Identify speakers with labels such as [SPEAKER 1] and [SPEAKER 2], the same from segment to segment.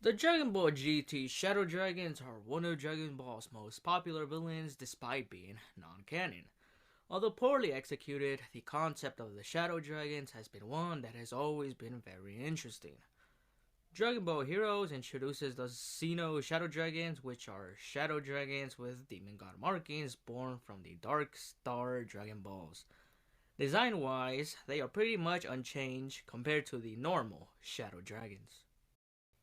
[SPEAKER 1] The Dragon Ball GT Shadow Dragons are one of Dragon Ball's most popular villains despite being non-canon. Although poorly executed, the concept of the Shadow Dragons has been one that has always been very interesting. Dragon Ball Heroes introduces the Xeno Shadow Dragons, which are Shadow Dragons with Demon God markings born from the Dark Star Dragon Balls. Design-wise, they are pretty much unchanged compared to the normal Shadow Dragons.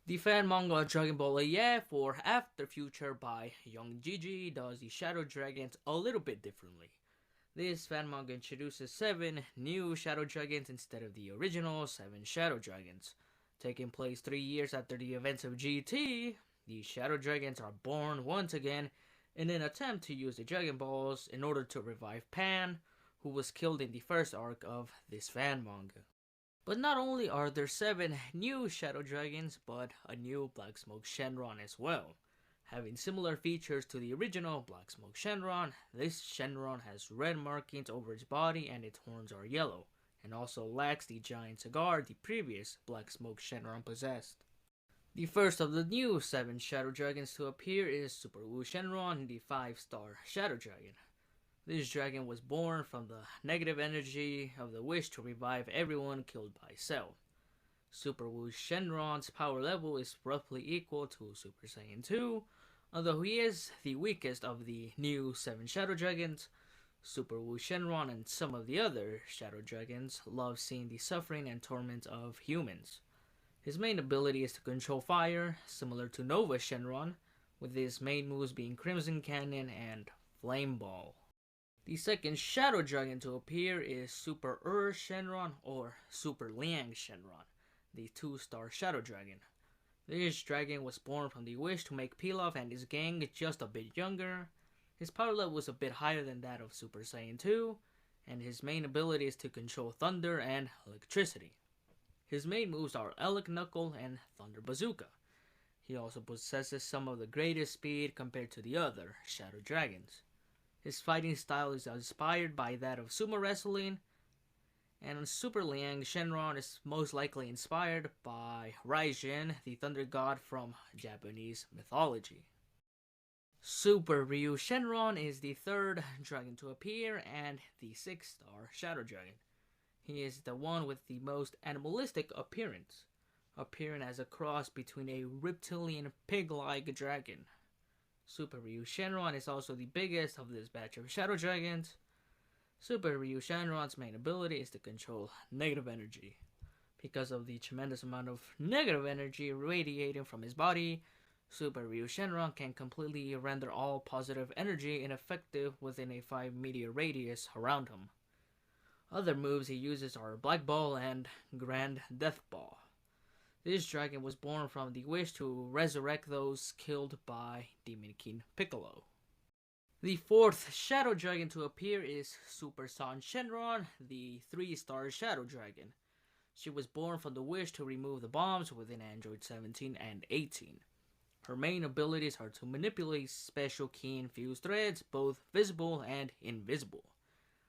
[SPEAKER 1] The fan manga Dragon Ball AF or After Future by Young Jijii does the Shadow Dragons a little bit differently. This fan manga introduces 7 new Shadow Dragons instead of the original 7 Shadow Dragons. Taking place 3 years after the events of GT, the Shadow Dragons are born once again in an attempt to use the Dragon Balls in order to revive Pan, who was killed in the first arc of this fan manga. But not only are there 7 new Shadow Dragons, but a new Black Smoke Shenron as well. Having similar features to the original Black Smoke Shenron, this Shenron has red markings over its body and its horns are yellow, and also lacks the giant cigar the previous Black Smoke Shenron possessed. The first of the new 7 Shadow Dragons to appear is Super Wu Shenron, the 5-star Shadow Dragon. This dragon was born from the negative energy of the wish to revive everyone killed by Cell. Super Wu Shenron's power level is roughly equal to Super Saiyan 2, although he is the weakest of the new 7 Shadow Dragons. Super Wu Shenron and some of the other Shadow Dragons love seeing the suffering and torment of humans. His main ability is to control fire, similar to Nova Shenron, with his main moves being Crimson Cannon and Flame Ball. The second Shadow Dragon to appear is Super Shenron or Super Liang Shenron, the 2-star Shadow Dragon. This dragon was born from the wish to make Pilaf and his gang just a bit younger. His power level is a bit higher than that of Super Saiyan 2, and his main ability is to control thunder and electricity. His main moves are Elec Knuckle and Thunder Bazooka. He also possesses some of the greatest speed compared to the other Shadow Dragons. His fighting style is inspired by that of sumo wrestling, and Super Liang Shenron is most likely inspired by Raijin, the thunder god from Japanese mythology. Super Ryu Shenron is the 3rd dragon to appear and the 6-star Shadow Dragon. He is the one with the most animalistic appearance, appearing as a cross between a reptilian pig-like dragon. Super Ryu Shenron is also the biggest of this batch of Shadow Dragons. Super Ryu Shenron's main ability is to control negative energy. Because of the tremendous amount of negative energy radiating from his body, Super Ryu Shenron can completely render all positive energy ineffective within a 5-meter radius around him. Other moves he uses are Black Ball and Grand Death Ball. This dragon was born from the wish to resurrect those killed by Demon King Piccolo. The 4th Shadow Dragon to appear is Super San Shenron, the 3-star Shadow Dragon. She was born from the wish to remove the bombs within Android 17 and 18. Her main abilities are to manipulate special key-infused threads, both visible and invisible.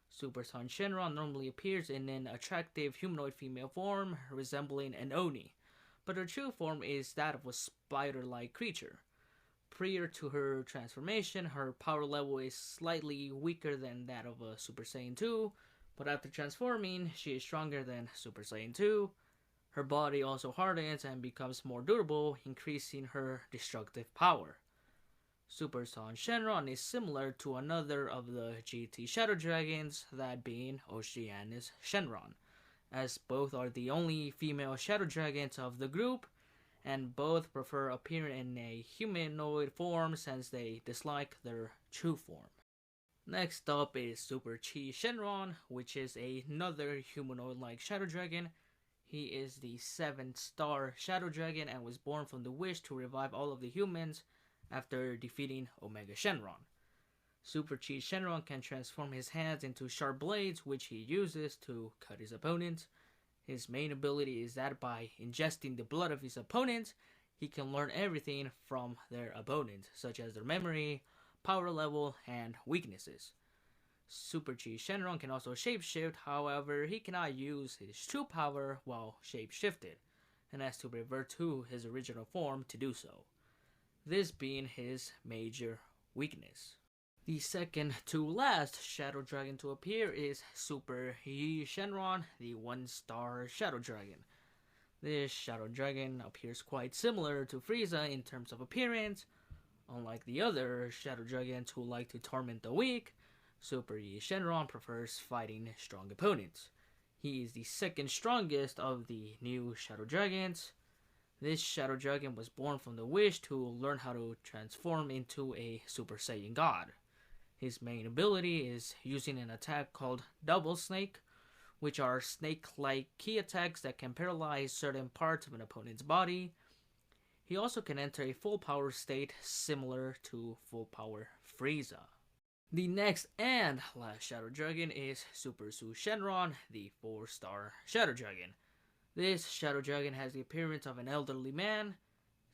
[SPEAKER 1] Super San Shenron normally appears in an attractive humanoid female form resembling an Oni, but her true form is that of a spider-like creature. Prior to her transformation, her power level is slightly weaker than that of a Super Saiyan 2, but after transforming, she is stronger than Super Saiyan 2. Her body also hardens and becomes more durable, increasing her destructive power. Super San Shenron is similar to another of the GT Shadow Dragons, that being Oceanus Shenron, as both are the only female Shadow Dragons of the group, and both prefer appearing in a humanoid form since they dislike their true form. Next up is Super Chi Shenron, which is another humanoid-like Shadow Dragon. He is the 7-star Shadow Dragon and was born from the wish to revive all of the humans after defeating Omega Shenron. Super Chi Shenron can transform his hands into sharp blades, which he uses to cut his opponents. His main ability is that by ingesting the blood of his opponents, he can learn everything from their opponents, such as their memory, power level, and weaknesses. Super Chi Shenron can also shapeshift, however, he cannot use his true power while shapeshifted, and has to revert to his original form to do so, this being his major weakness. The second to last Shadow Dragon to appear is Super Shenron, the 1-star Shadow Dragon. This Shadow Dragon appears quite similar to Frieza in terms of appearance. Unlike the other Shadow Dragons who like to torment the weak, Super Shenron prefers fighting strong opponents. He is the second strongest of the new Shadow Dragons. This Shadow Dragon was born from the wish to learn how to transform into a Super Saiyan God. His main ability is using an attack called Double Snake, which are snake-like key attacks that can paralyze certain parts of an opponent's body. He also can enter a full power state similar to full power Frieza. The next and last Shadow Dragon is Super Shenron, the 4-star Shadow Dragon. This Shadow Dragon has the appearance of an elderly man.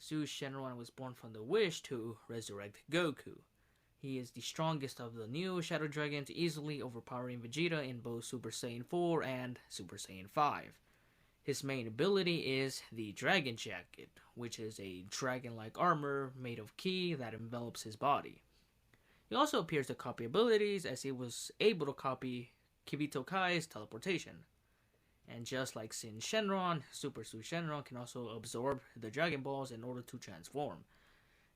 [SPEAKER 1] Shenron was born from the wish to resurrect Goku. He is the strongest of the new Shadow Dragons, easily overpowering Vegeta in both Super Saiyan 4 and Super Saiyan 5. His main ability is the Dragon Jacket, which is a dragon-like armor made of ki that envelops his body. He also appears to copy abilities, as he was able to copy Kibito Kai's teleportation. And just like Shenron, Super Shenron can also absorb the Dragon Balls in order to transform.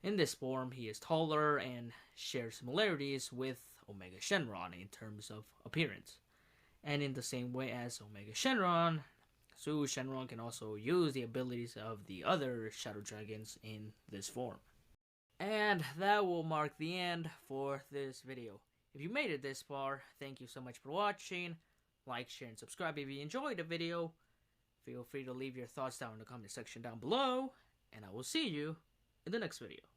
[SPEAKER 1] In this form, he is taller and shares similarities with Omega Shenron in terms of appearance. And in the same way as Omega Shenron, Shenron can also use the abilities of the other Shadow Dragons in this form. And that will mark the end for this video. If you made it this far, thank you so much for watching. Like, share, and subscribe if you enjoyed the video. Feel free to leave your thoughts down in the comment section down below. And I will see you in the next video.